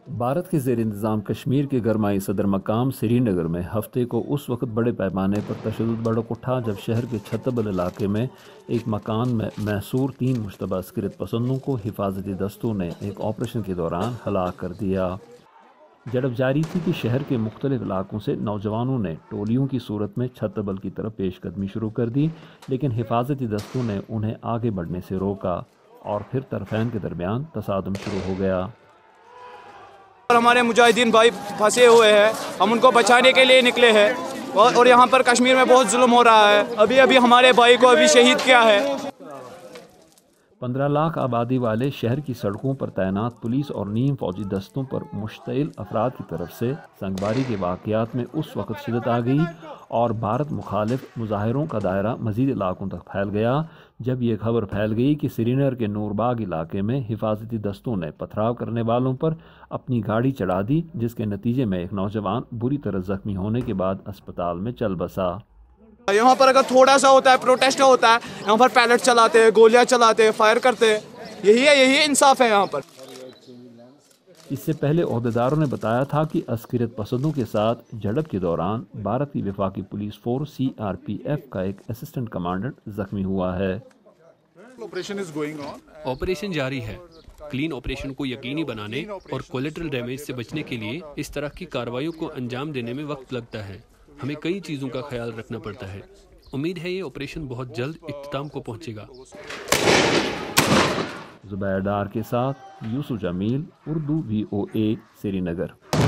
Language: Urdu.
بھارت کے زیر انتظام کشمیر کے گرمائی صدر مقام سری نگر میں ہفتے کو اس وقت بڑے پیمانے پر تشدد بھڑک اٹھا جب شہر کے چھتبل علاقے میں ایک مکان میں محصور 3 مشتبہ عسکریت پسندوں کو حفاظتی دستوں نے ایک آپریشن کے دوران ہلاک کر دیا۔ جھڑپ جاری تھی کہ شہر کے مختلف علاقوں سے نوجوانوں نے ٹولیوں کی صورت میں چھتبل کی طرف پیش قدمی شروع کر دی، لیکن حفاظتی دستوں نے انہیں آگے بڑھنے سے روکا اور پھر طرفین کے درمیان تصادم شروع ہو گیا۔ ہمارے مجاہدین بھائی پھنسے ہوئے ہیں، ہم ان کو بچانے کے لیے نکلے ہیں اور یہاں پر کشمیر میں بہت ظلم ہو رہا ہے۔ ابھی ہمارے بھائی کو شہید کیا ہے۔ 15 لاکھ آبادی والے شہر کی سڑکوں پر تعینات پولیس اور نیم فوجی دستوں پر مشتعل افراد کی طرف سے سنگباری کے واقعات میں اس وقت شدت آ گئی اور بھارت مخالف مظاہروں کا دائرہ مزید علاقوں تک پھیل گیا جب یہ خبر پھیل گئی کہ سری نگر کے نور باغ علاقے میں حفاظتی دستوں نے پتھراؤ کرنے والوں پر اپنی گاڑی چڑھا دی، جس کے نتیجے میں ایک نوجوان بری طرح زخمی ہونے کے بعد اسپتال میں چل بسا۔ یہاں پر اگر تھوڑا سا ہوتا ہے، پروٹیسٹ ہوتا ہے، یہاں پر پیلٹ چلاتے ہیں، گولیاں چلاتے ہیں، فائر کرتے ہیں۔ یہی انصاف ہے یہاں پر۔ اس سے پہلے عہدیداروں نے بتایا تھا کہ عسکریت پسندوں کے ساتھ جھڑپ کے دوران بھارت کی وفاقی پولیس فورس CRPF کا ایک اسسٹنٹ کمانڈنٹ زخمی ہوا ہے۔ آپریشن جاری ہے۔ کلین آپریشن کو یقینی بنانے اور کولیٹرل ڈیمیج سے بچنے کے لیے اس طرح کی کارروائیوں کو انجام دینے میں وقت لگتا ہے۔ ہمیں کئی چیزوں کا خیال رکھنا پڑتا ہے۔ امید ہے یہ آپریشن بہت جلد اختتام کو پہنچے گا۔ زبیر ڈار کے ساتھ یوسف جمیل، اردو VOA سری نگر۔